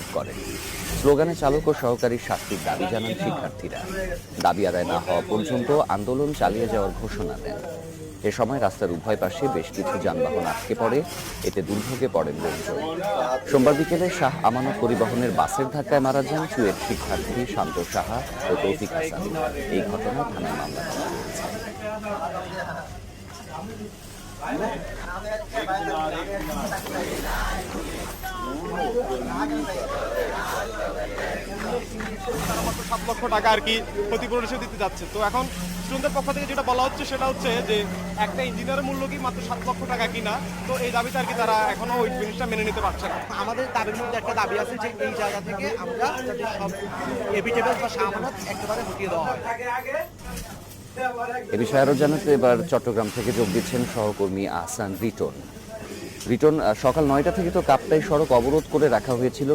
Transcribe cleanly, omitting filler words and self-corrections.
বিক্ষোভ করেন। স্লোগানে চালক ও সহকারী শাস্তির দাবি জানান শিক্ষার্থীরা। দাবি আদায় না হওয়া পর্যন্ত আন্দোলন চালিয়ে যাওয়ার ঘোষণা দেন। এ সময় রাস্তার উভয় পাশে বেশ কিছু যানবাহন আটকে পড়ে, এতে দুর্ভোগে পড়েন লোকজন। সোমবার বিকেলে শাহ আমানত পরিবহনের বাসের ধাক্কায় মারা যান চুয়েট শিক্ষার্থী শান্ত সাহা ও তৌফিক হাসান। এই ঘটনায় থানায় মামলা করা হয়েছে। তারা মাত্র 7 লক্ষ টাকা আর কি ক্ষতিপূরণ হিসেবে দিতে যাচ্ছে। তো এখন স্টুডেন্টদের পক্ষ থেকে যেটা বলা হচ্ছে সেটা হচ্ছে যে একটা ইঞ্জিনিয়ারের মূল্য কি মাত্র 7 লক্ষ টাকা কিনা। তো এই দাবিতে আর কি তারা এখনো ওই জিনিসটা মেনে নিতে পারছে না। আমাদের দাবির মধ্যে একটা দাবি আছে যে এই জায়গা থেকে আমরা যাতে সব এভিটেবল বা সামানত একেবারে হটিয়ে দেওয়া হয়। এ বিষয়ে আরো জানাতে এবার চট্টগ্রাম থেকে যোগ দিচ্ছেন সহকর্মী আহসান রিটন। রিটন, সকাল 9টা থেকে তো কাপ্তাই সড়ক অবরোধ করে রাখা হয়েছিল।